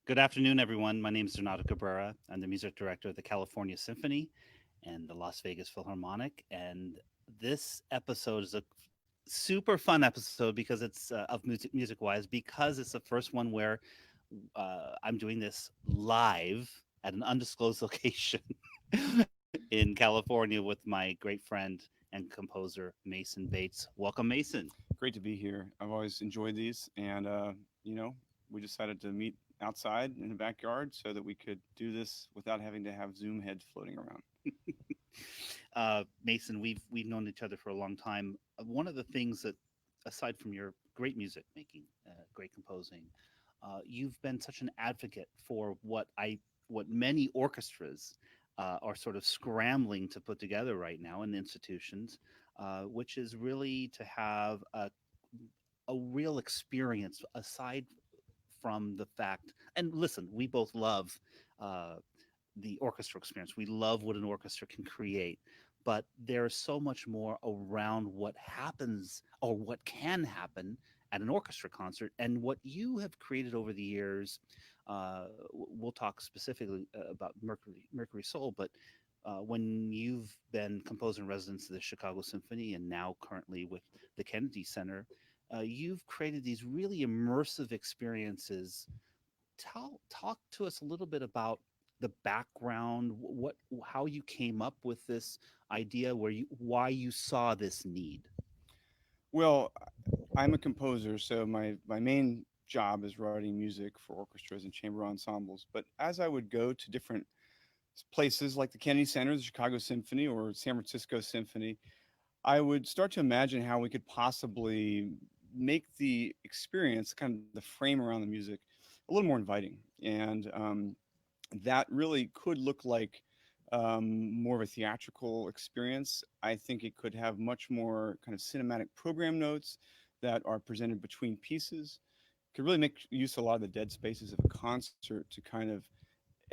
Good afternoon, everyone. My name is Renato Cabrera. I'm the music director of the California Symphony and the Las Vegas Philharmonic. And this episode is a super fun episode because it's of music wise, because it's the first one where I'm doing this live at an undisclosed location in California with my great friend and composer, Mason Bates. Welcome, Mason. Great to be here. I've always enjoyed these, and you know, we decided to meet outside in the backyard so that we could do this without having to have Zoom heads floating around. Mason, we've known each other for a long time. One of the things that, aside from your great music making, great composing, you've been such an advocate for what many orchestras are sort of scrambling to put together right now in institutions, which is really to have a real experience aside from the fact. And listen, we both love uh, the orchestra experience. We love what an orchestra can create, but there's so much more around what happens or what can happen at an orchestra concert, and what you have created over the years. We'll talk specifically about Mercury Soul, but when you've been composer in residence of the Chicago Symphony and now currently with the Kennedy Center, you've created these really immersive experiences. Talk to us a little bit about the background, what how you came up with this idea, why you saw this need. Well, I'm a composer, so my main job is writing music for orchestras and chamber ensembles. But as I would go to different places like the Kennedy Center, the Chicago Symphony, or San Francisco Symphony, I would start to imagine how we could possibly make the experience, kind of the frame around the music, a little more inviting. And that really could look like more of a theatrical experience. I think it could have much more kind of cinematic program notes that are presented between pieces. Could really make use of a lot of the dead spaces of a concert to kind of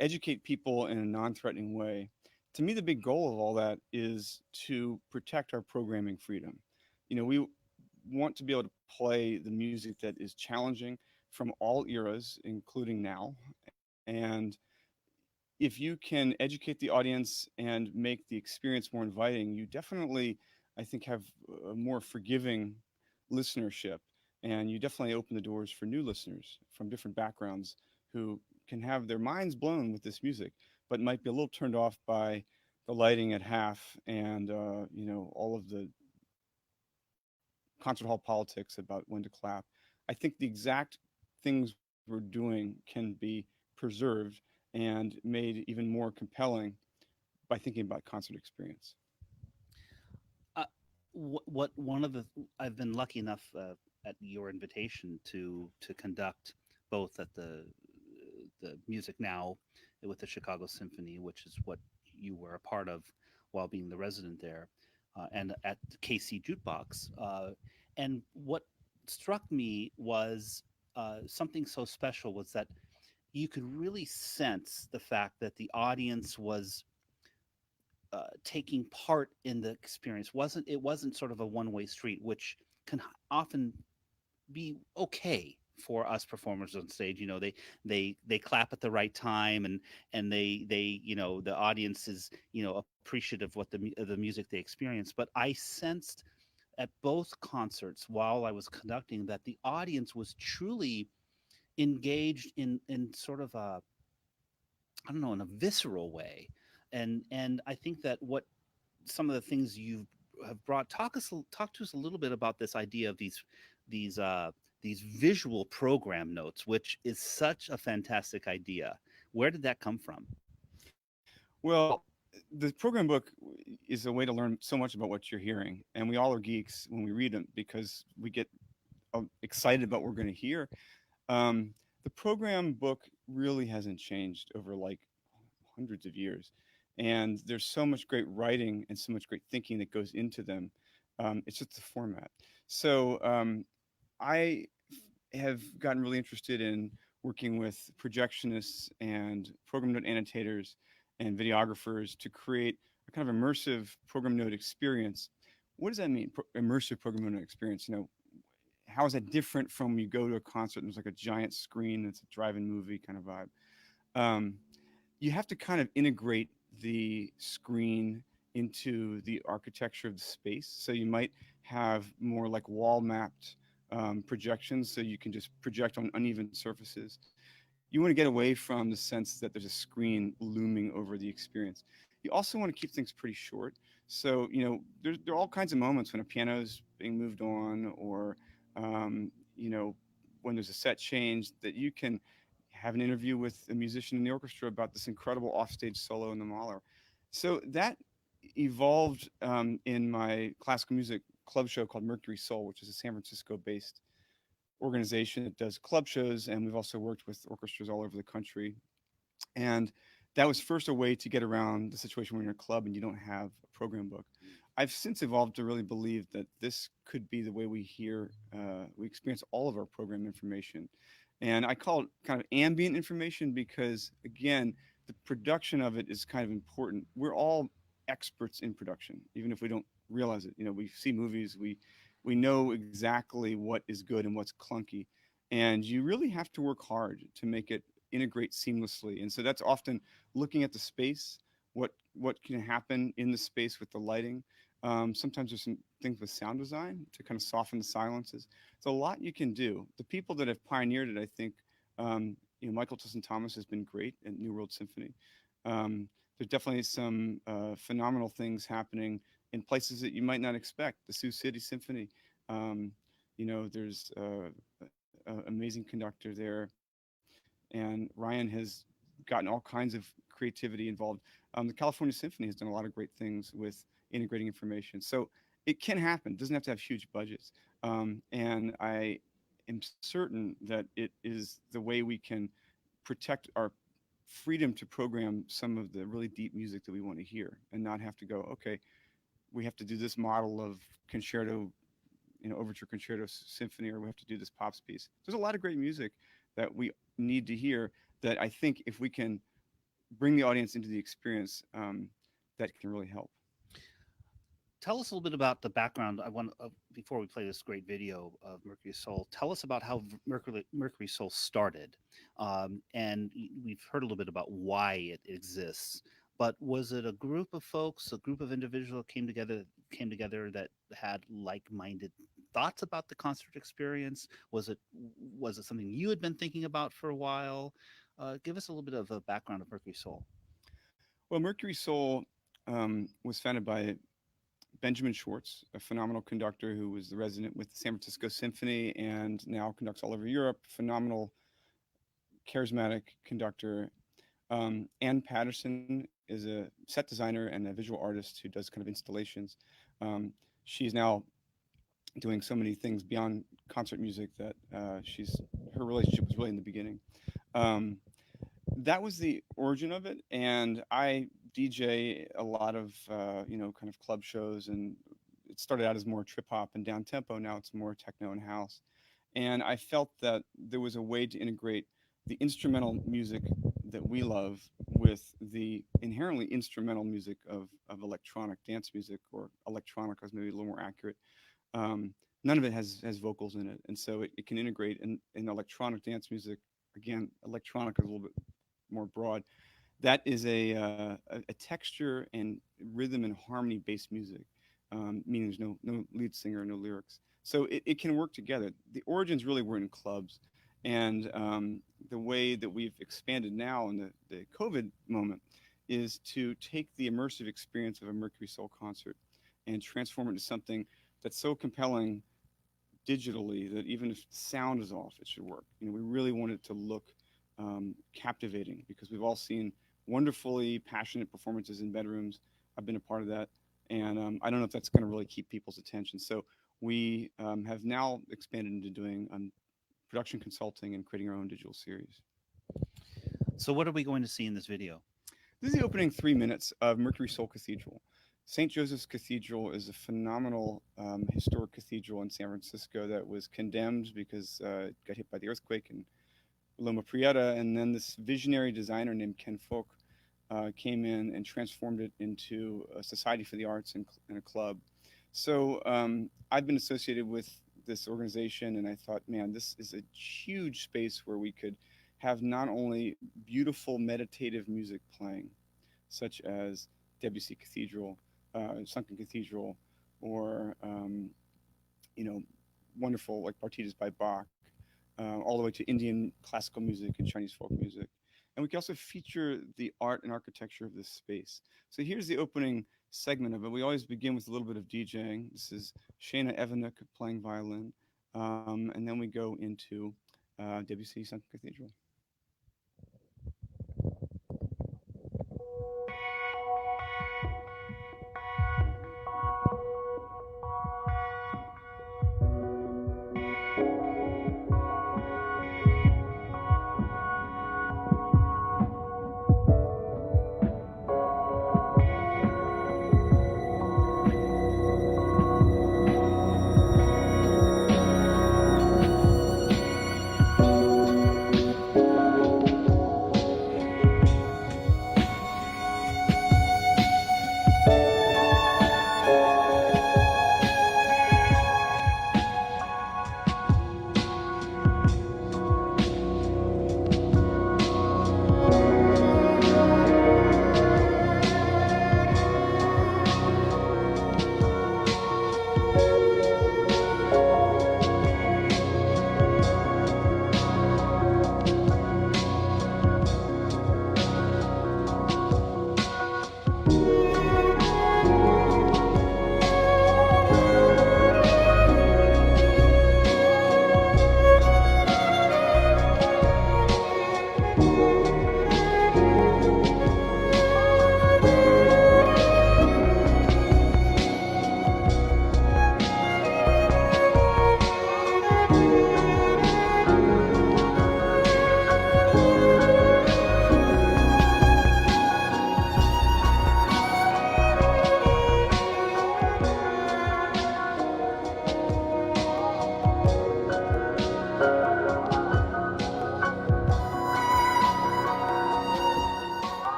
educate people in a non-threatening way. To me, the big goal of all that is to protect our programming freedom. We want to be able to play the music that is challenging from all eras, including now. And if you can educate the audience and make the experience more inviting, you definitely, I think, have a more forgiving listenership. And you definitely open the doors for new listeners from different backgrounds who can have their minds blown with this music, but might be a little turned off by the lighting at half and all of the concert hall politics about when to clap. I think the exact things we're doing can be preserved and made even more compelling by thinking about concert experience. uh, what one of the I've been lucky enough at your invitation to conduct both at the Music Now with the Chicago Symphony, which is what you were a part of while being the resident there, and at KC Jukebox. And what struck me was something so special was that you could really sense the fact that the audience was taking part in the experience. Wasn't sort of a one-way street, which can often be okay for us performers on stage. They clap at the right time, and they the audience is appreciative of the music they experience. But I sensed at both concerts while I was conducting that the audience was truly engaged in sort of a, I don't know, in a visceral way. And I think that what some of the things you have brought, talk to us a little bit about this idea of these uh these visual program notes, which is such a fantastic idea. Where did that come from? Well, the program book is a way to learn so much about what you're hearing, and we all are geeks when we read them because we get excited about what we're going to hear. The program book really hasn't changed over like hundreds of years, and there's so much great writing and so much great thinking that goes into them. It's just the format. So I have gotten really interested in working with projectionists and program note annotators and videographers to create a kind of immersive program note experience. What does that mean? Immersive program note experience. how is that different from when you go to a concert and there's like a giant screen, it's a drive-in movie kind of vibe. um, you have to kind of integrate the screen into the architecture of the space. So you might have more like wall mapped projections, so you can just project on uneven surfaces. You want to get away from the sense that there's a screen looming over the experience. You also want to keep things pretty short. So, there are all kinds of moments when a piano is being moved on, or, when there's a set change, that you can have an interview with a musician in the orchestra about this incredible offstage solo in the Mahler. So that evolved in my classical music club show called Mercury Soul, which is a San Francisco based organization that does club shows, and we've also worked with orchestras all over the country. And that was first a way to get around the situation where you're in a club and you don't have a program book. I've since evolved to really believe that this could be the way we experience all of our program information. And I call it kind of ambient information because, again, the production of it is kind of important. We're all experts in production, even if we don't realize it. We see movies, we know exactly what is good and what's clunky, and you really have to work hard to make it integrate seamlessly. And so that's often looking at the space, what can happen in the space with the lighting. Sometimes there's some things with sound design to kind of soften the silences. It's a lot you can do. The people that have pioneered it, I think, Michael Tilson Thomas has been great at New World Symphony. There's definitely some phenomenal things happening in places that you might not expect. The Sioux City Symphony, there's an amazing conductor there, and Ryan has gotten all kinds of creativity involved. The California Symphony has done a lot of great things with integrating information. So it can happen. It doesn't have to have huge budgets. And I am certain that it is the way we can protect our freedom to program some of the really deep music that we want to hear, and not have to go, okay, we have to do this model of concerto, overture concerto symphony, or we have to do this pops piece. There's a lot of great music that we need to hear, that I think if we can bring the audience into the experience, that can really help. Tell us a little bit about the background. I want before we play this great video of Mercury Soul. Tell us about how Mercury Soul started, and we've heard a little bit about why it exists. But was it a group of folks, a group of individuals came together that had like-minded thoughts about the concert experience? Was it something you had been thinking about for a while? Give us a little bit of a background of Mercury Soul. Well, Mercury Soul was founded by Benjamin Schwartz, a phenomenal conductor who was the resident with the San Francisco Symphony and now conducts all over Europe. Phenomenal, charismatic conductor. Ann Patterson is a set designer and a visual artist who does kind of installations. She's now doing so many things beyond concert music that her relationship was really in the beginning. Um, that was the origin of it, and I DJ a lot of kind of club shows, and it started out as more trip hop and down tempo. Now it's more techno and house, and I felt that there was a way to integrate the instrumental music that we love with the inherently instrumental music of electronic dance music, or electronica is maybe a little more accurate. None of it has vocals in it, and so it can integrate in electronic dance music. Again, electronica is a little bit more broad. That is a texture and rhythm and harmony based music, meaning there's no lead singer, no lyrics. So it can work together. The origins really were in clubs, and the way that we've expanded now in the COVID moment is to take the immersive experience of a Mercury Soul concert and transform it into something that's so compelling digitally that even if the sound is off, it should work. We really want it to look captivating, because we've all seen wonderfully passionate performances in bedrooms. I've been a part of that, and I don't know if that's going to really keep people's attention. So we have now expanded into doing production consulting and creating our own digital series. So, what are we going to see in this video? This is the opening 3 minutes of Mercury Soul Cathedral. St. Joseph's Cathedral is a phenomenal historic cathedral in San Francisco that was condemned because it got hit by the earthquake in Loma Prieta, and then this visionary designer named Ken Folk came in and transformed it into a society for the arts and a club. So I've been associated with this organization, and I thought, man, this is a huge space where we could have not only beautiful meditative music playing, such as Debussy Cathedral, Sunken Cathedral, or you know, wonderful like partitas by Bach, all the way to Indian classical music and Chinese folk music. And we can also feature the art and architecture of this space. So here's the opening segment of it. We always begin with a little bit of DJing. This is Shana Evanuk playing violin. And then we go into Debussy Sunken Cathedral.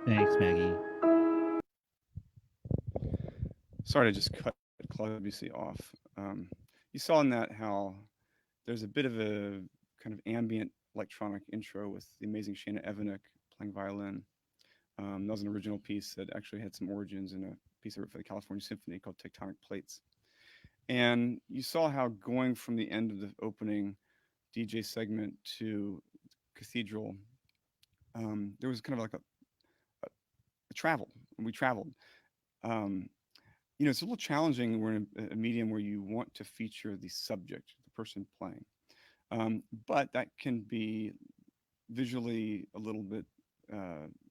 Thanks, Maggie. Sorry to just cut Claude Debussy off. You saw in that how there's a bit of a kind of ambient electronic intro with the amazing Shana Evanuk playing violin. That was an original piece that actually had some origins in a piece I wrote for the California Symphony called Tectonic Plates. And you saw how going from the end of the opening DJ segment to Cathedral, there was kind of like a travel. We traveled. Um, it's a little challenging. We're in a medium where you want to feature the subject, the person playing. But that can be visually a little bit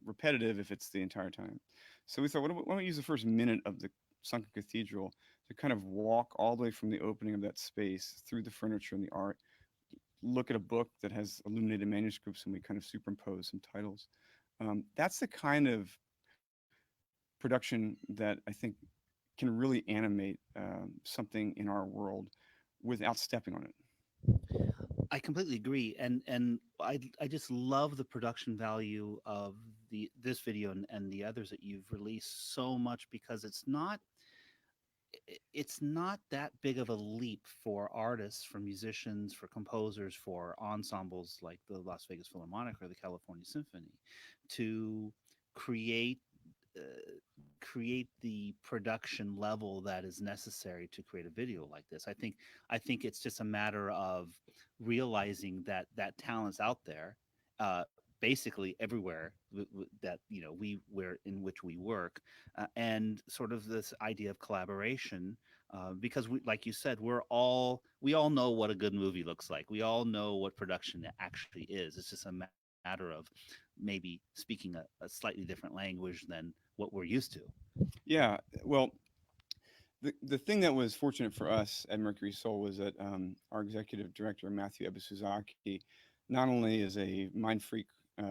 repetitive if it's the entire time. So we thought, why don't we use the first minute of the Sunken Cathedral to kind of walk all the way from the opening of that space through the furniture and the art, look at a book that has illuminated manuscripts, and we kind of superimpose some titles. That's the kind of production that I think can really animate something in our world without stepping on it. I completely agree, and I just love the production value of this video and the others that you've released so much, because it's not that big of a leap for artists, for musicians, for composers, for ensembles like the Las Vegas Philharmonic or the California Symphony to create create the production level that is necessary to create a video like this. I think it's just a matter of realizing that that talent's out there, basically everywhere that we where in which we work, and sort of this idea of collaboration. Because we, like you said, we all know what a good movie looks like. We all know what production actually is. It's just a matter of maybe speaking a slightly different language than what we're used to. Yeah, well, the thing that was fortunate for us at Mercury Soul was that our executive director Matthew Ebusuzaki not only is a mind freak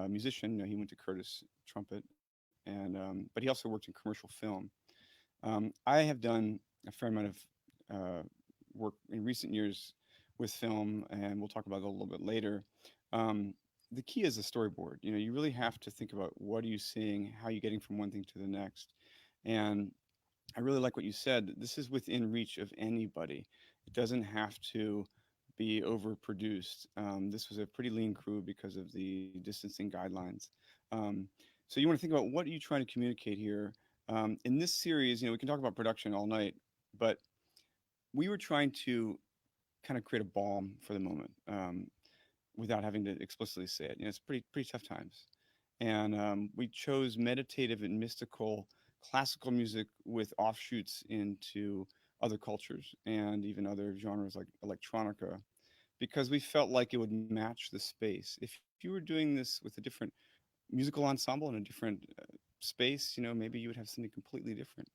musician, he went to Curtis trumpet, and but he also worked in commercial film. I have done a fair amount of work in recent years with film, and we'll talk about that a little bit later. Um, the key is the storyboard. You really have to think about what are you seeing, how are you getting from one thing to the next, and I really like what you said. This is within reach of anybody. It doesn't have to be overproduced. This was a pretty lean crew because of the distancing guidelines. Um, so you want to think about what are you trying to communicate here. In this series, we can talk about production all night, but we were trying to kind of create a balm for the moment without having to explicitly say it. It's pretty tough times, and we chose meditative and mystical classical music with offshoots into other cultures and even other genres like electronica, because we felt like it would match the space. If you were doing this with a different musical ensemble in a different space, maybe you would have something completely different.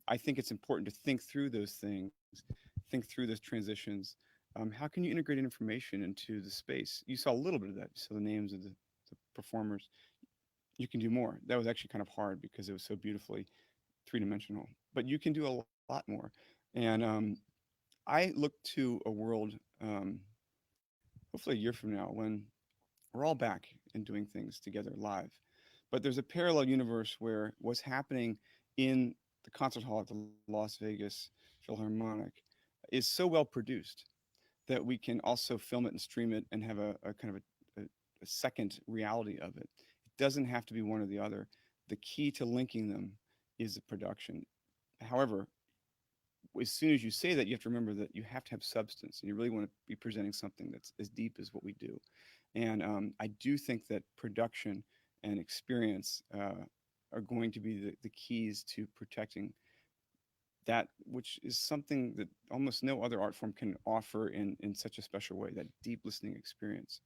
I think it's important to think through those things, think through those transitions. How can you integrate information into the space? You saw a little bit of that. You saw the names of the performers. You can do more. That was actually kind of hard because it was so beautifully three-dimensional. But you can do a lot more. And I look to a world, hopefully a year from now, when we're all back and doing things together live. But there's a parallel universe where what's happening in the concert hall at the Las Vegas Philharmonic is so well produced that we can also film it and stream it and have a kind of a second reality of it. It doesn't have to be one or the other. The key to linking them is the production. However, as soon as you say that, you have to remember that you have to have substance, and you really want to be presenting something that's as deep as what we do. And I do think that production and experience are going to be the keys to protecting that, which is something that almost no other art form can offer in such a special way, that deep listening experience.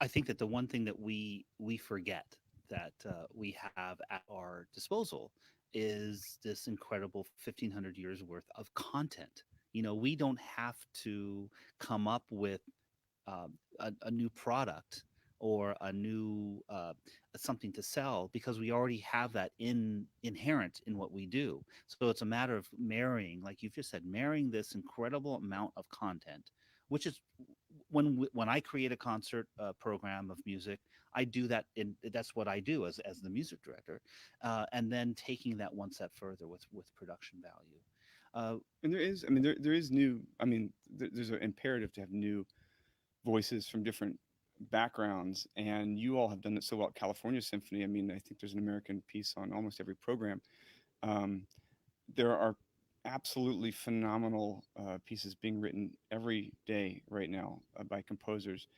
I think that the one thing that we forget that we have at our disposal is this incredible 1,500 years worth of content. We don't have to come up with a new product or a new something to sell, because we already have that inherent in what we do. So it's a matter of marrying, like you've just said, marrying this incredible amount of content, which is when I create a concert program of music, I do that. That's what I do as the music director, and then taking that one step further with production value. And there is, I mean, there is new, I mean, there's an imperative to have new voices from different backgrounds, and you all have done it so well at California Symphony. I mean, I think there's an American piece on almost every program. Um, there are absolutely phenomenal pieces being written every day right now by composers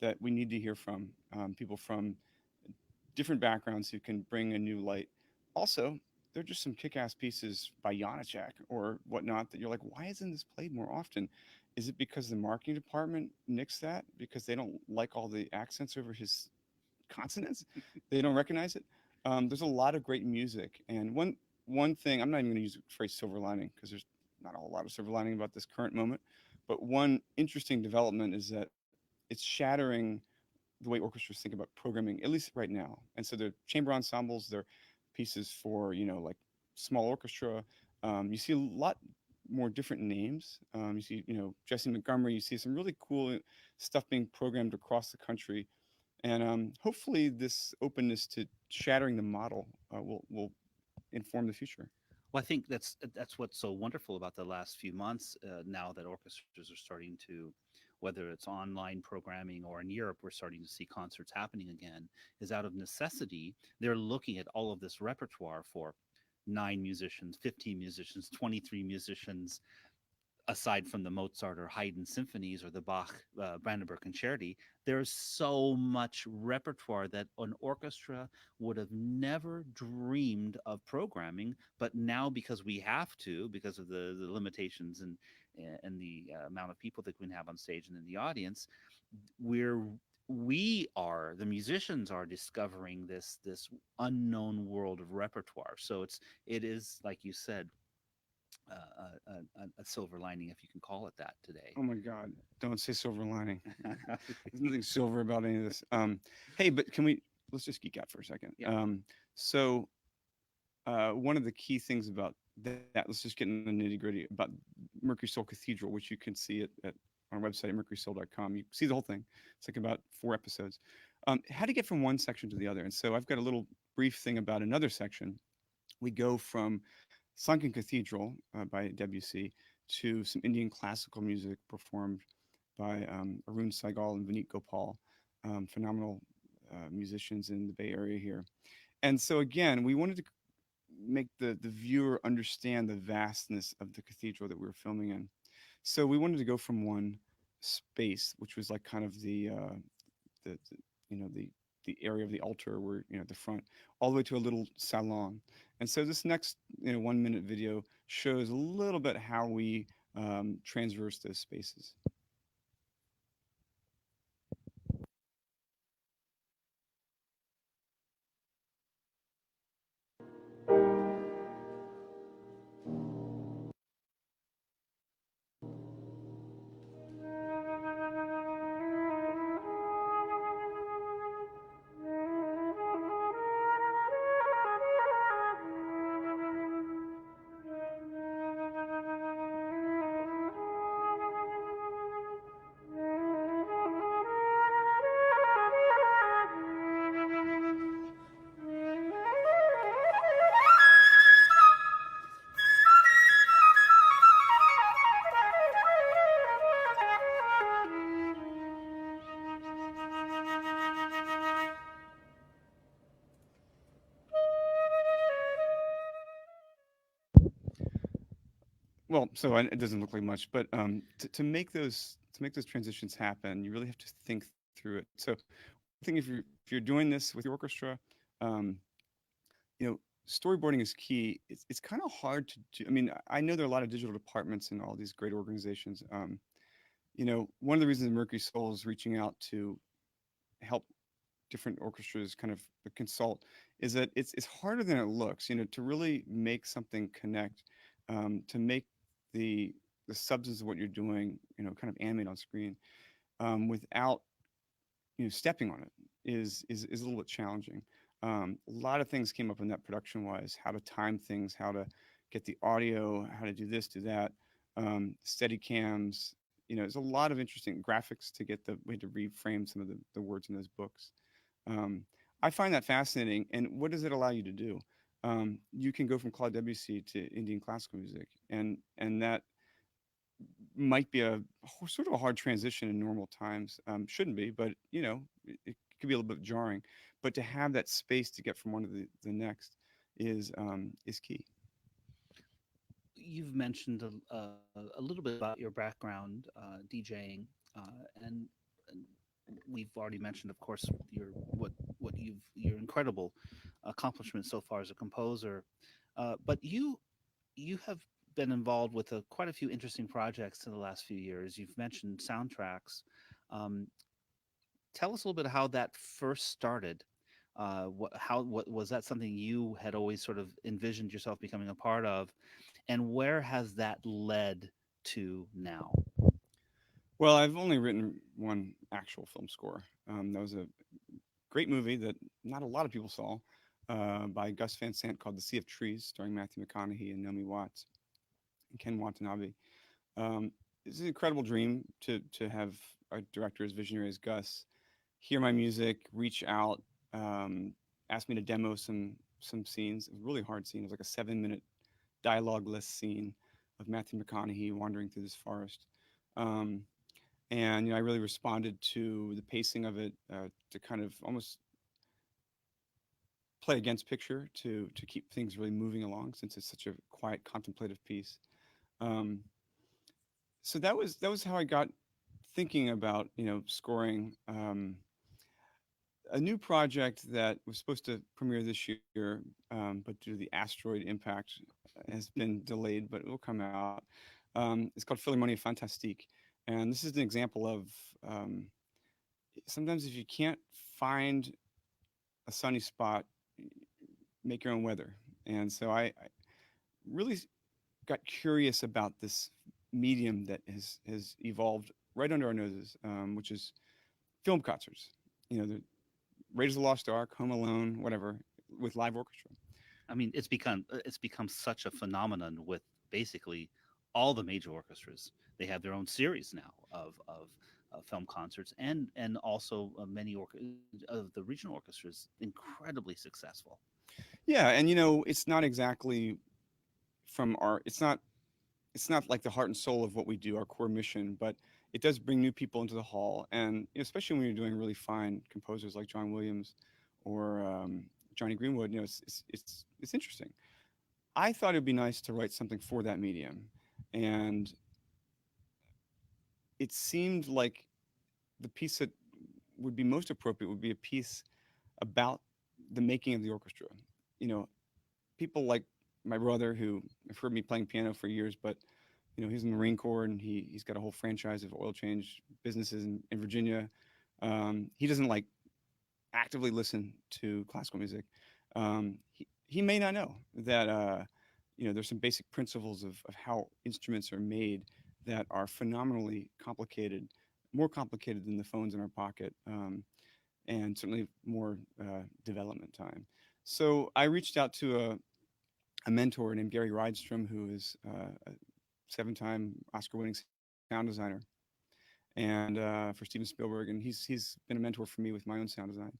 that we need to hear from, people from different backgrounds who can bring a new light. Also, there are just some kick-ass pieces by Janacek or whatnot that you're like, why isn't this played more often? Is it because the marketing department nixed that because they don't like all the accents over his consonants? They don't recognize it. There's a lot of great music, and one thing, I'm not even going to use the phrase silver lining because there's not a whole lot of silver lining about this current moment, but one interesting development is that it's shattering the way orchestras think about programming, at least right now. And so the chamber ensembles, they're pieces for, like small orchestra. You see a lot more different names. You see, Jesse Montgomery, you see some really cool stuff being programmed across the country. And hopefully this openness to shattering the model will inform the future. Well, I think that's what's so wonderful about the last few months, now that orchestras are starting to whether it's online programming or in Europe, we're starting to see concerts happening again, is out of necessity. They're looking at all of this repertoire for 9 musicians, 15 musicians, 23 musicians, aside from the Mozart or Haydn symphonies or the Bach Brandenburg Concerti. There's so much repertoire that an orchestra would have never dreamed of programming, but now because we have to, because of the limitations and the amount of people that we can have on stage and in the audience, we're we are the musicians are discovering this unknown world of repertoire. So it is like you said, a silver lining, if you can call it that, today. Oh my God! Don't say silver lining. There's nothing silver about any of this. Hey, but can we? Let's just geek out for a second. Yeah. So one of the key things about that, let's just get into the nitty gritty about Mercury Soul Cathedral, which you can see at on our website at mercurysoul.com. You see the whole thing. It's like about 4 episodes. How to get from one section to the other. And so I've got a little brief thing about another section. We go from Sunken Cathedral by Debussy to some Indian classical music performed by Arun Saigal and Vineet Gopal, phenomenal musicians in the Bay Area here. And so again, we wanted to make the viewer understand the vastness of the cathedral that we were filming in. So we wanted to go from one space, which was like kind of the you know the area of the altar where the front, all the way to a little salon. And so this next 1 minute video shows a little bit how we transverse those spaces. Well, so it doesn't look like much, but to make those transitions happen, you really have to think through it. So one thing, if you're doing this with your orchestra, um, storyboarding is key. It's kind of hard to do. I mean, I know there are a lot of digital departments in all these great organizations. One of the reasons Mercury Soul is reaching out to help different orchestras kind of consult is that it's harder than it looks. To really make something connect, to make the the substance of what you're doing, kind of animate on screen, without stepping on it is a little bit challenging. A lot of things came up in that production wise, how to time things, how to get the audio, how to do this, do that, steady cams. There's a lot of interesting graphics to get we had to reframe some of the words in those books. Um, I find that fascinating. And what does it allow you to do? You can go from Claude Debussy to Indian classical music, and that might be a sort of a hard transition in normal times. Shouldn't be, but it could be a little bit jarring. But to have that space to get from one to the next is key. You've mentioned a little bit about your background DJing, and we've already mentioned, of course, your incredible accomplishments so far as a composer. But you have been involved with quite a few interesting projects in the last few years. You've mentioned soundtracks. Um, Tell us a little bit how that first started. What was that something you had always sort of envisioned yourself becoming a part of, and where has that led to now? Well, I've only written one actual film score. That was a great movie that not a lot of people saw, by Gus Van Sant, called The Sea of Trees, starring Matthew McConaughey and Naomi Watts and Ken Watanabe. It's an incredible dream to have a director as visionary as Gus hear my music, reach out, ask me to demo some scenes. It was a really hard scene. It was like a 7 minute dialogue-less scene of Matthew McConaughey wandering through this forest. Um, and I really responded to the pacing of it, to kind of almost play against picture to keep things really moving along since it's such a quiet contemplative piece. Um, so that was how I got thinking about scoring a new project that was supposed to premiere this year, but due to the asteroid impact has been delayed, but it will come out. It's called Philharmonie Fantastique, and this is an example of um, sometimes if you can't find a sunny spot, make your own weather. And so I really got curious about this medium that has evolved right under our noses, which is film concerts. The Raiders of the Lost Ark, Home Alone, whatever, with live orchestra. I mean, it's become such a phenomenon with basically all the major orchestras. They have their own series now of film concerts, and also of the regional orchestras incredibly successful. Yeah, and it's not exactly from our. It's not like the heart and soul of what we do, our core mission, but it does bring new people into the hall, and especially when you're doing really fine composers like John Williams or Johnny Greenwood, it's interesting. I thought it'd be nice to write something for that medium, and it seemed like the piece that would be most appropriate would be a piece about the making of the orchestra. You know, People like my brother who have heard me playing piano for years, but he's in the Marine Corps and he's got a whole franchise of oil change businesses in Virginia. He doesn't like actively listen to classical music. He may not know that there's some basic principles of how instruments are made that are phenomenally complicated, more complicated than the phones in our pocket, and certainly more development time. So I reached out to a mentor named Gary Rydstrom, who is a seven-time Oscar-winning sound designer, and for Steven Spielberg, and he's been a mentor for me with my own sound design,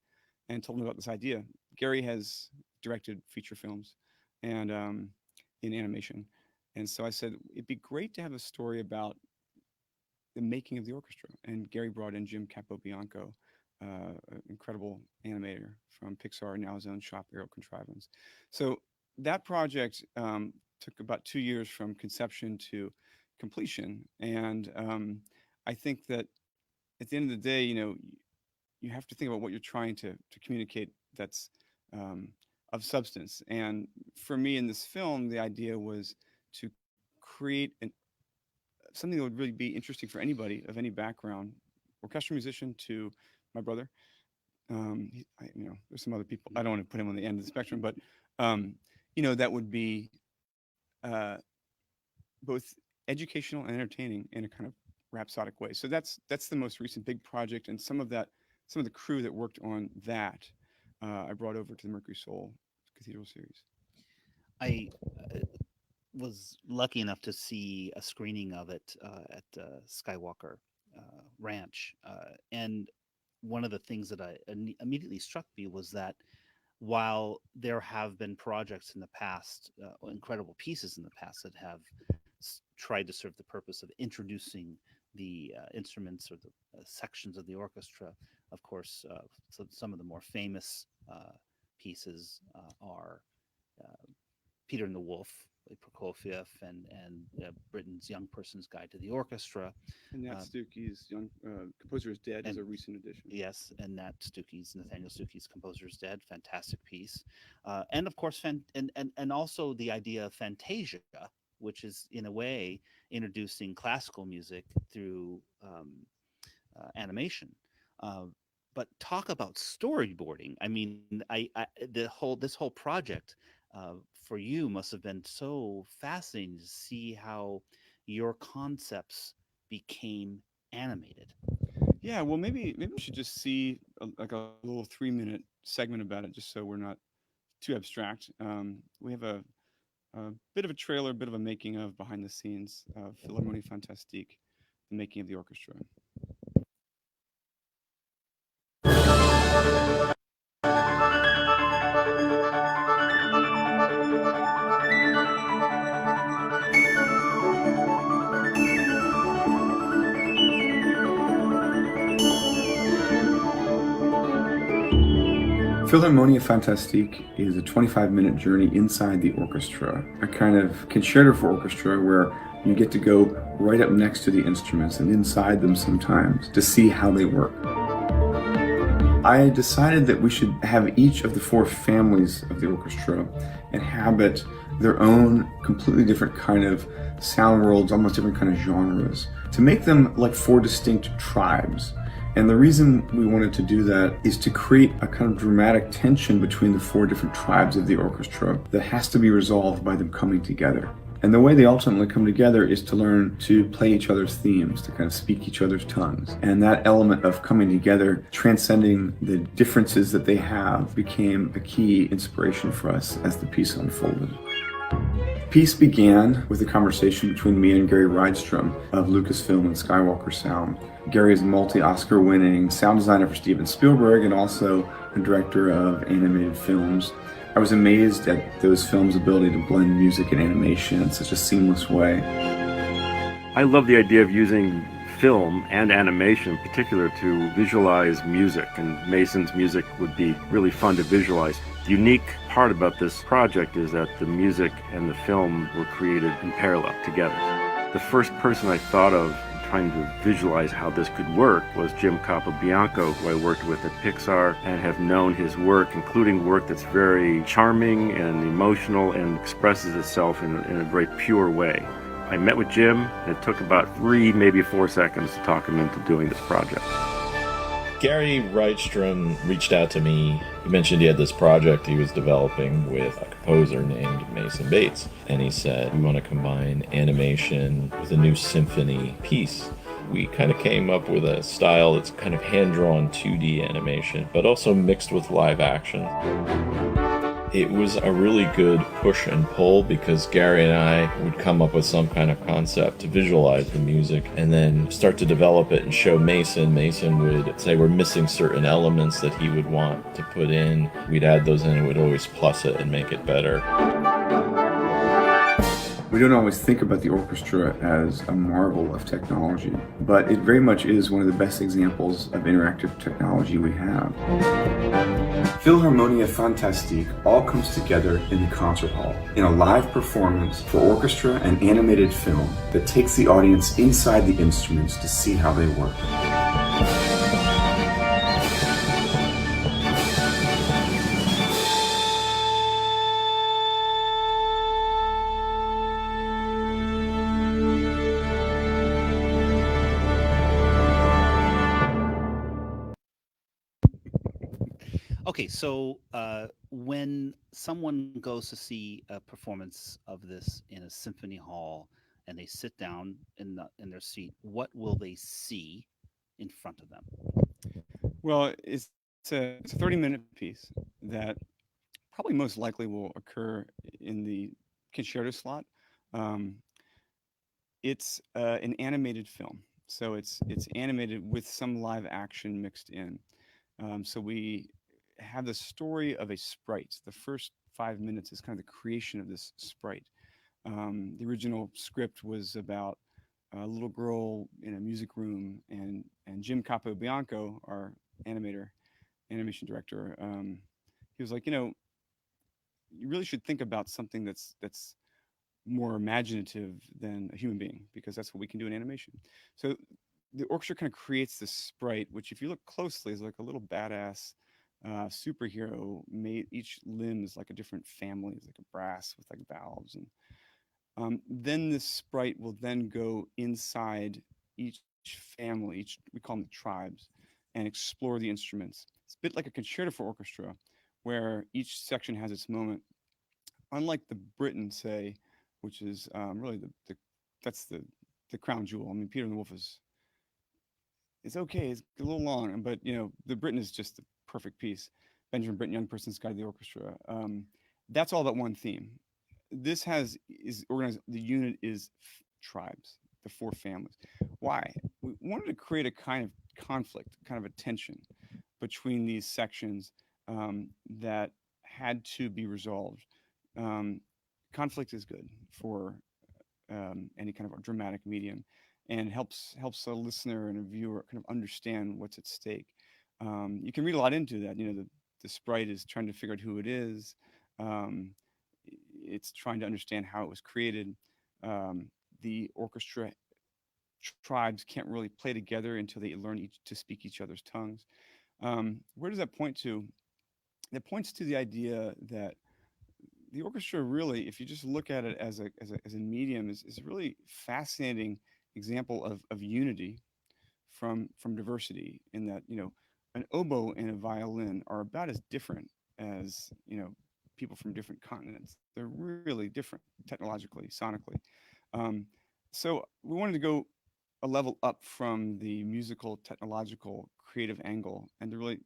and told him about this idea. Gary has directed feature films and in animation, and so I said it'd be great to have a story about the making of the orchestra. And Gary brought in Jim Capobianco, an incredible animator from Pixar, now his own shop, Aero Contrivance. So that project took about 2 years from conception to completion. And I think that at the end of the day, you have to think about what you're trying to communicate that's of substance. And for me in this film, the idea was to create something that would really be interesting for anybody of any background, orchestral musician to my brother. There's some other people. I don't want to put him on the end of the spectrum, but that would be uh, both educational and entertaining in a kind of rhapsodic way. So that's the most recent big project, and some of the crew that worked on that, I brought over to the Mercury Soul Cathedral series. I was lucky enough to see a screening of it at Skywalker Ranch, and one of the things that immediately struck me was that while there have been projects in the past, incredible pieces in the past that have tried to serve the purpose of introducing the instruments or the sections of the orchestra, of course, some of the more famous pieces are Peter and the Wolf, like Prokofiev, and Britain's Young Person's Guide to the Orchestra. And Nat Stuckey's Young Composer is Dead is a recent addition. Yes, and Nathaniel Stuckey's Composer is Dead, fantastic piece. And of course, and also the idea of Fantasia, which is in a way introducing classical music through animation. Uh, but talk about storyboarding. I mean, this whole project for you must have been so fascinating to see how your concepts became animated. Yeah, well, maybe we should just see like a little 3-minute segment about it, just so we're not too abstract. We have a bit of a trailer, a bit of a making of behind the scenes of Philharmonie Fantastique, the making of the orchestra. Philharmonia Fantastique is a 25-minute journey inside the orchestra, a kind of concerto for orchestra where you get to go right up next to the instruments and inside them sometimes to see how they work. I decided that we should have each of the four families of the orchestra inhabit their own completely different kind of sound worlds, almost different kind of genres, to make them like four distinct tribes. And the reason we wanted to do that is to create a kind of dramatic tension between the four different tribes of the orchestra that has to be resolved by them coming together. And the way they ultimately come together is to learn to play each other's themes, to kind of speak each other's tongues. And that element of coming together, transcending the differences that they have, became a key inspiration for us as the piece unfolded. The piece began with a conversation between me and Gary Rydstrom of Lucasfilm and Skywalker Sound. Gary is a multi-Oscar winning sound designer for Steven Spielberg and also a director of animated films. I was amazed at those films' ability to blend music and animation in such a seamless way. I love the idea of using film and animation in particular to visualize music, and Mason's music would be really fun to visualize. The unique part about this project is that the music and the film were created in parallel together. The first person I thought of trying to visualize how this could work was Jim Capobianco, who I worked with at Pixar and have known his work, including work that's very charming and emotional and expresses itself in a very pure way. I met with Jim, and it took about 3, maybe 4 seconds to talk him into doing this project. Gary Rydstrom reached out to me. He mentioned he had this project he was developing with a composer named Mason Bates. And he said, we want to combine animation with a new symphony piece. We kind of came up with a style that's kind of hand-drawn 2D animation, but also mixed with live action. It was a really good push and pull because Gary and I would come up with some kind of concept to visualize the music and then start to develop it and show Mason. Mason would say we're missing certain elements that he would want to put in. We'd add those in and we'd always plus it and make it better. We don't always think about the orchestra as a marvel of technology, but it very much is one of the best examples of interactive technology we have. Philharmonia Fantastique all comes together in the concert hall in a live performance for orchestra and animated film that takes the audience inside the instruments to see how they work. Okay, so when someone goes to see a performance of this in a symphony hall and they sit down in their seat, what will they see in front of them? Well, it's a 30-minute piece that probably most likely will occur in the concerto slot. Um, it's an animated film, so it's animated with some live action mixed in. So we have the story of a sprite. The first 5 minutes is kind of the creation of this sprite. The original script was about a little girl in a music room, and Jim Capobianco, our animation director, he was like, you really should think about something that's more imaginative than a human being, because that's what we can do in animation. So the orchestra kind of creates this sprite, which, if you look closely, is like a little badass superhero. Made each limb is like a different family, it's like a brass with like valves, and then this sprite will then go inside each family, we call them the tribes, and explore the instruments. It's a bit like a concerto for orchestra, where each section has its moment. Unlike the Britain, say, which is really that's the crown jewel. I mean, Peter and the Wolf is it's okay. It's a little long, but the Britain is just the perfect piece. Benjamin Britten, Young Person's Guide to the Orchestra. That's all about one theme. This is organized. The unit is tribes, the four families. Why? We wanted to create a kind of conflict, kind of a tension between these sections that had to be resolved. Conflict is good for any kind of a dramatic medium, and helps a listener and a viewer kind of understand what's at stake. You can read a lot into that. The the sprite is trying to figure out who it is. Um, it's trying to understand how it was created. The orchestra tribes can't really play together until they learn each to speak each other's tongues. Where does that point to? That points to the idea that the orchestra really, if you just look at it as a medium, is a really fascinating example of unity from diversity. In that, an oboe and a violin are about as different as people from different continents. They're really different technologically, sonically. Um, so we wanted to go a level up from the musical, technological, creative angle, and to really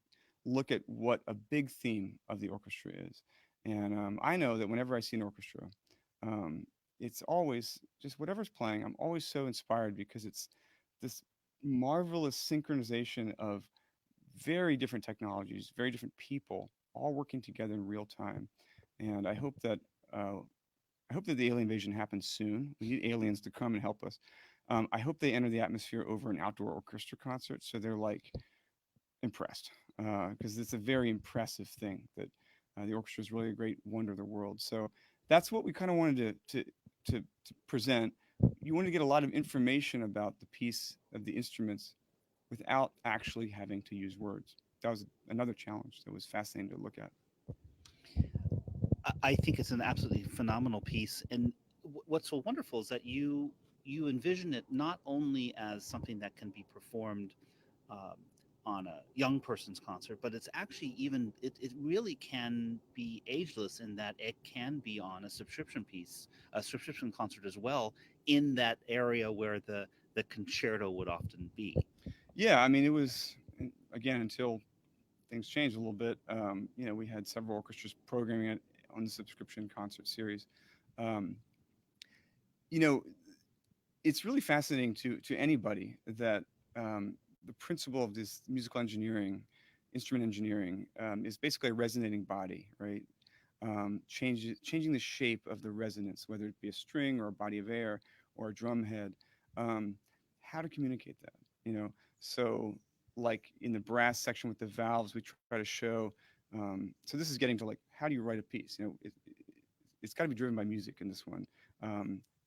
look at what a big theme of the orchestra is. And I know that whenever I see an orchestra, um, it's always just whatever's playing. I'm always so inspired because it's this marvelous synchronization of very different technologies, very different people, all working together in real time. And uh, I hope that the alien invasion happens soon. We need aliens to come and help us. I hope they enter the atmosphere over an outdoor orchestra concert, so they're like impressed, because it's a very impressive thing that the orchestra is really a great wonder of the world. So that's what we kind of wanted to present. You want to get a lot of information about the piece of the instruments without actually having to use words. That was another challenge that was fascinating to look at. I think it's an absolutely phenomenal piece, and what's so wonderful is that you envision it not only as something that can be performed um, on a young person's concert, but it's actually even it really can be ageless in that it can be on a subscription piece, a subscription concert as well, in that area where the concerto would often be. Yeah, I mean, it was again until things changed a little bit. We had several orchestras programming it on the subscription concert series. Um, you know, it's really fascinating to anybody that the principle of this musical engineering, instrument engineering, is basically a resonating body, right? Changing the shape of the resonance, whether it be a string or a body of air or a drum head. Um, how to communicate that, So, like in the brass section with the valves, we try to show. So this is getting to like, how do you write a piece? It's got to be driven by music in this one,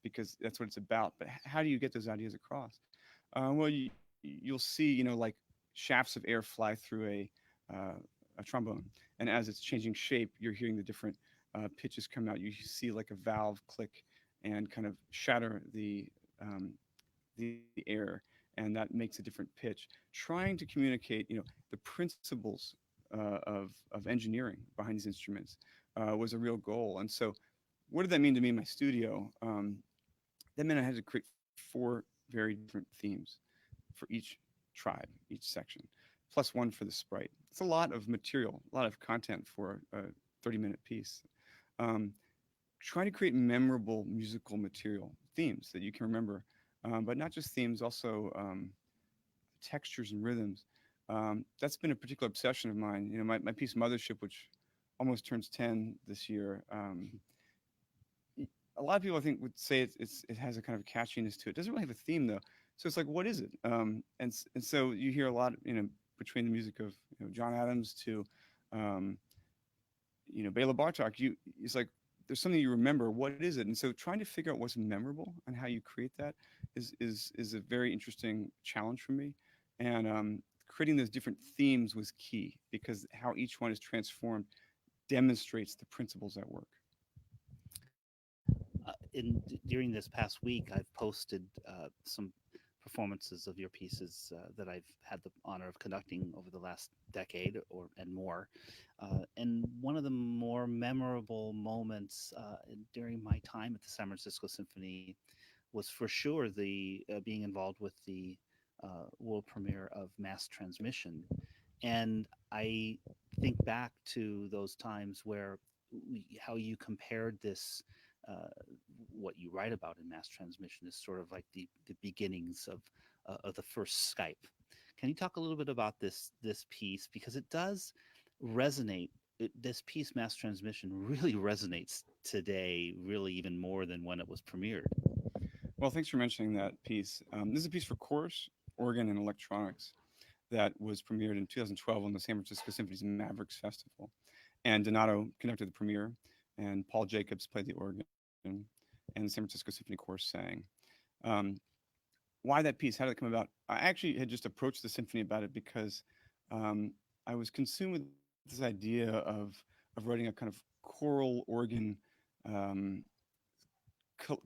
because that's what it's about. But how do you get those ideas across? Well, you'll see, like shafts of air fly through a trombone, and as it's changing shape, you're hearing the different pitches come out. You see like a valve click and kind of shatter the air, and that makes a different pitch. Trying to communicate, the principles of engineering behind these instruments was a real goal. And so, what did that mean to me in my studio? That meant I had to create four very different themes for each tribe, each section, plus one for the sprite. It's a lot of material, a lot of content for a 30-minute piece. Um, Trying to create memorable musical material, themes that you can remember, but not just themes, also textures and rhythms. That's been a particular obsession of mine. My piece Mothership, which almost turns 10 this year. A lot of people I think would say it has a kind of catchiness to it. It doesn't really have a theme though. So it's like, what is it? And so you hear a lot, between the music of John Adams to Bela Bartok. It's like there's something you remember. What is it? And so trying to figure out what's memorable and how you create that is a very interesting challenge for me. And creating those different themes was key because how each one is transformed demonstrates the principles at work. During this past week, I've posted some performances of your pieces that I've had the honor of conducting over the last decade or and more. And one of the more memorable moments during my time at the San Francisco Symphony was for sure the being involved with the world premiere of Mass Transmission. And I think back to those times where how you compared this uh, what you write about in Mass Transmission is sort of like the beginnings of the first Skype. Can you talk a little bit about this piece because it does resonate? This piece, Mass Transmission, really resonates today, really even more than when it was premiered. Well, thanks for mentioning that piece. This is a piece for chorus, organ, and electronics. that was premiered in 2012 on the San Francisco Symphony's Mavericks Festival. And Donato conducted the premiere, and Paul Jacobs played the organ, and the San Francisco Symphony Chorus sang. Um, why that piece? How did it come about? I actually had just approached the symphony about it because I was consumed with this idea of writing a kind of choral organ um,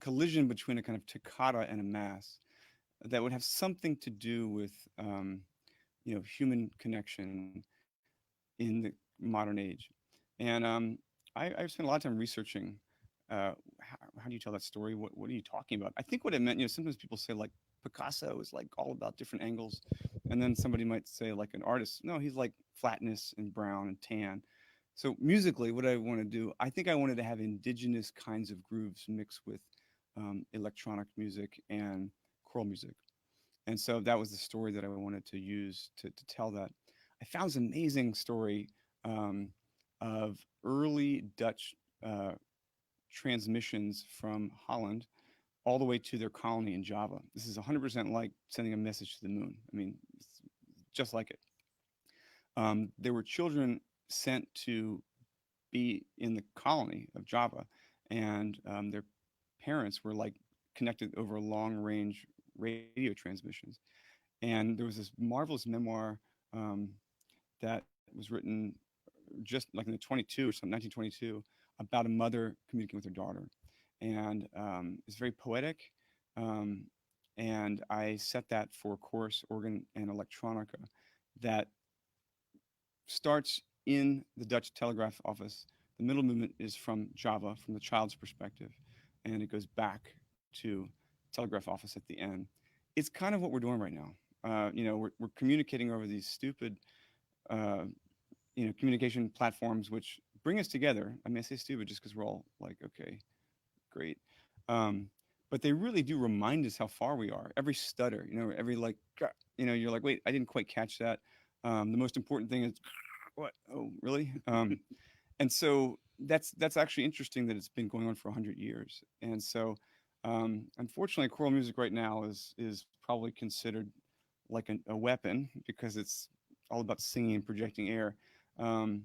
collision between a kind of toccata and a mass that would have something to do with human connection in the modern age. And I've spent a lot of time researching how do you tell that story? What are you talking about? I think what it meant, sometimes people say like Picasso is like all about different angles, and then somebody might say like an artist, no, he's like flatness and brown and tan. So musically, what I want to do, I think I wanted to have indigenous kinds of grooves mixed with electronic music and choral music. And so that was the story that I wanted to use to tell that. I found this amazing story um, of early Dutch transmissions from Holland all the way to their colony in Java. This is 100% like sending a message to the moon. I mean, it's just like it. There were children sent to be in the colony of Java, and their parents were like connected over long range radio transmissions. And there was this marvelous memoir that was written just like in the 22 or something, 1922, about a mother communicating with her daughter. And it's very poetic. Um, and I set that for chorus, organ, and electronica that starts in the Dutch Telegraph Office. The middle movement is from Java, from the child's perspective, and it goes back to Telegraph Office at the end. It's kind of what we're doing right now. We're communicating over these stupid, uh, communication platforms which bring us together. I mean, I say stupid just because we're all like, okay, great. But they really do remind us how far we are. Every stutter, every like, you're like, wait, I didn't quite catch that. The most important thing is, what? Oh, really? And so that's actually interesting that it's been going on for 100 years. And so, unfortunately, choral music right now is probably considered like a weapon because it's all about singing and projecting air. Um,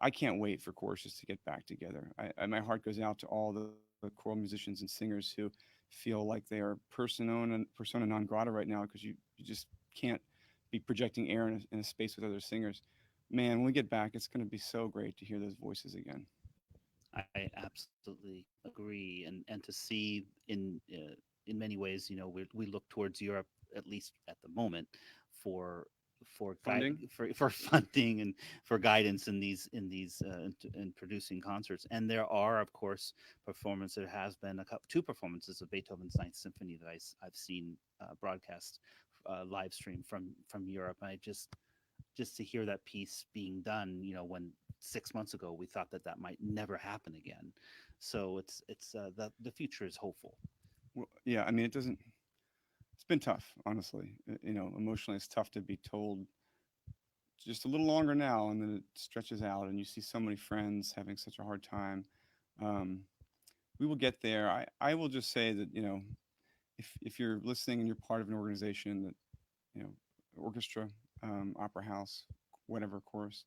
I can't wait for choruses to get back together. My heart goes out to all the choral musicians and singers who feel like they are persona non grata right now because you just can't be projecting air in a space with other singers. Man, when we get back, it's going to be so great to hear those voices again. I absolutely agree, and to see in many ways, we look towards Europe, at least at the moment, for Funding? for funding and for guidance in producing concerts. And there are, of course, performances. There has been two performances of Beethoven's Ninth Symphony that I've seen broadcast live stream from Europe. And I just to hear that piece being done, when 6 months ago we thought that might never happen again. So it's the future is hopeful. Well, yeah, I mean, it doesn't. It's been tough, honestly. Emotionally, it's tough to be told just a little longer now, and then it stretches out, and you see so many friends having such a hard time. Um, we will get there. I will just say that if you're listening and you're part of an organization that orchestra, opera house, whatever chorus,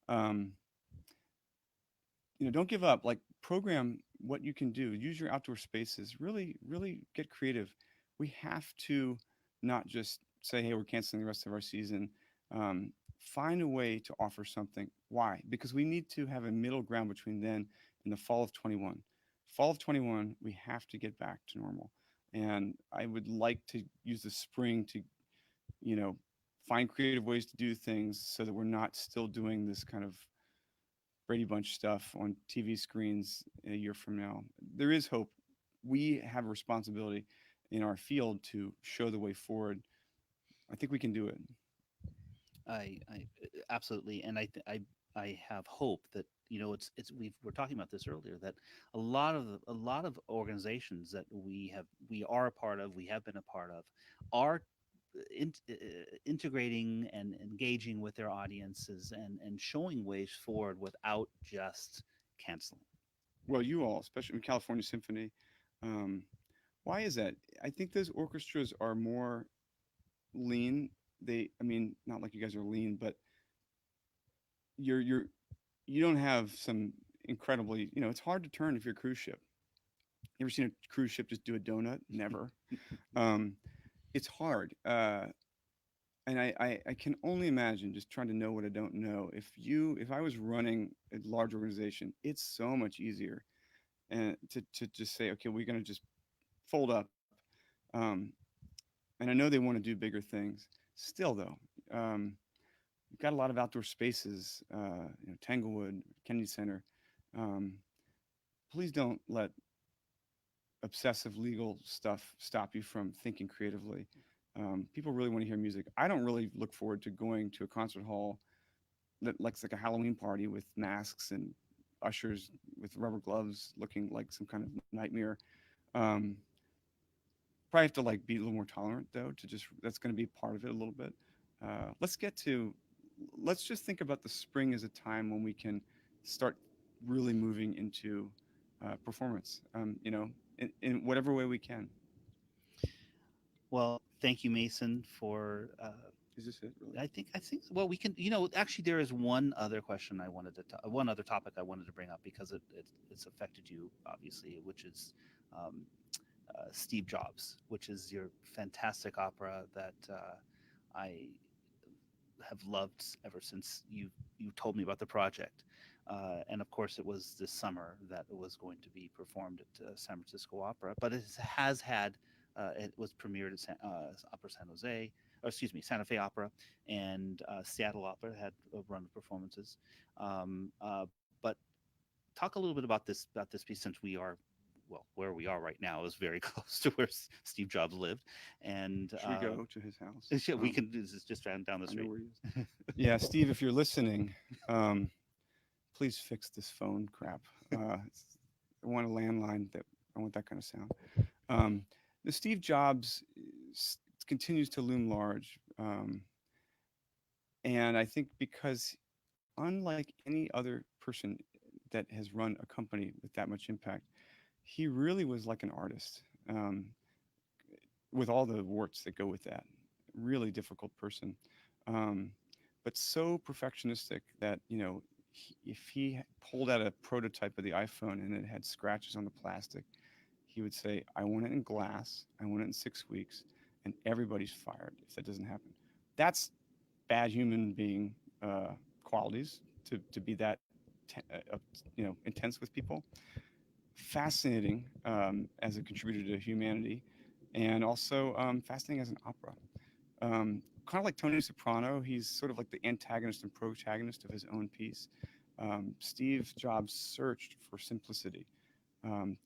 um, don't give up. Like program what you can do. Use your outdoor spaces. Really, really get creative. We have to not just say, "Hey, we're canceling the rest of our season." Find a way to offer something. Why? Because we need to have a middle ground between then and the fall of 21. Fall of 21, we have to get back to normal. And I would like to use the spring to, you know, find creative ways to do things so that we're not still doing this kind of Brady Bunch stuff on TV screens a year from now. There is hope. We have a responsibility in our field to show the way forward. I think we can do it. I absolutely, and I have hope that it's we're talking about this earlier, that a lot of organizations that we are a part of, we have been a part of, are integrating and engaging with their audiences and showing ways forward without just canceling. Well, you all, especially in California Symphony, um, why is that? I think those orchestras are more lean I mean, not like you guys are lean, but you don't have some incredibly, it's hard to turn if you're a cruise ship. You ever seen a cruise ship just do a donut? Never. um, it's hard. And I can only imagine, just trying to know what I don't know. If I was running a large organization, it's so much easier and to just say, okay, we're going to just fold up. Um, and I know they want to do bigger things. Still, though, we've got a lot of outdoor spaces. Tanglewood, Kennedy Center. Um, please don't let obsessive legal stuff stop you from thinking creatively. People really want to hear music. I don't really look forward to going to a concert hall that looks like a Halloween party with masks and ushers with rubber gloves, looking like some kind of nightmare. Um, Probably have to like be a little more tolerant though. To just That's going to be part of it a little bit. Let's get to. Let's just think about the spring as a time when we can start really moving into performance. In whatever way we can. Well, thank you, Mason, for. Is this it? Really? I think. Well, we can. Actually, there is one other question I wanted to. One other topic I wanted to bring up because it's affected you obviously, which is um, Steve Jobs, which is your fantastic opera that I have loved ever since you told me about the project. And of course, it was this summer that it was going to be performed at San Francisco Opera, but it was premiered at Opera San Jose, or excuse me, Santa Fe Opera, and Seattle Opera had a run of performances. But talk a little bit about this piece, since we are, well, where we are right now is very close to where Steve Jobs lived. And Should we go to his house? yeah, we can. This is just down the I know street. where he is. Yeah, Steve, if you're listening, please fix this phone crap. I want a landline I want that kind of sound. The Steve Jobs continues to loom large. And I think because unlike any other person that has run a company with that much impact, he really was like an artist, with all the warts that go with that. Really difficult person, but so perfectionistic that if he pulled out a prototype of the iPhone and it had scratches on the plastic, he would say, "I want it in glass. I want it in 6 weeks," and everybody's fired if that doesn't happen. That's bad human being qualities to be that intense with people. Fascinating as a contributor to humanity, and also fascinating as an opera. Kind of like Tony Soprano, he's sort of like the antagonist and protagonist of his own piece. Steve Jobs searched for simplicity,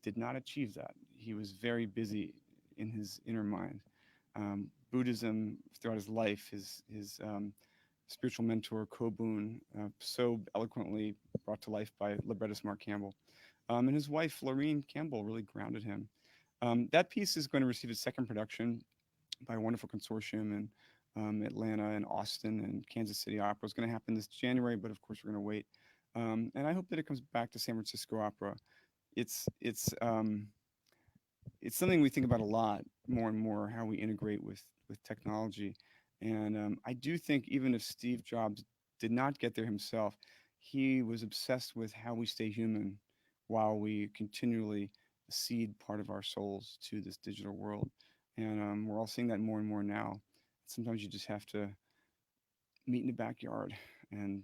did not achieve that. He was very busy in his inner mind. Buddhism throughout his life, his spiritual mentor Kobun, so eloquently brought to life by librettist Mark Campbell, and his wife Laureen Campbell really grounded him. That piece is going to receive its second production by a wonderful consortium in Atlanta and Austin, and Kansas City Opera. Is going to happen this January, but of course we're going to wait. And I hope that it comes back to San Francisco Opera. It's something we think about a lot more and more, how we integrate with technology. And I do think even if Steve Jobs did not get there himself, he was obsessed with how we stay human while we continually cede part of our souls to this digital world. And we're all seeing that more and more now. Sometimes you just have to meet in the backyard and,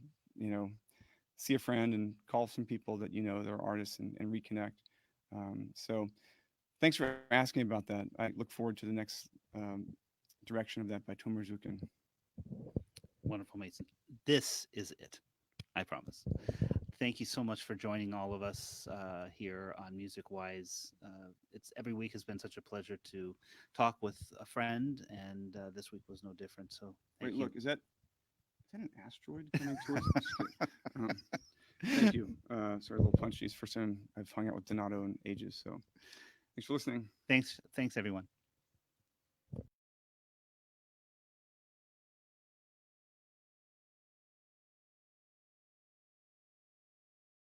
see a friend and call some people that they're artists, and reconnect. So thanks for asking about that. I look forward to the next direction of that by Tomer Zukin. Wonderful, Mason. This is it. I promise. Thank you so much for joining all of us here on Music Wise. It's every week has been such a pleasure to talk with a friend, and this week was no different. So wait, look, is that an asteroid coming towards us? Thank you. Sorry, a little punchy. It's the first time I've hung out with Donato in ages. So thanks for listening. Thanks, everyone.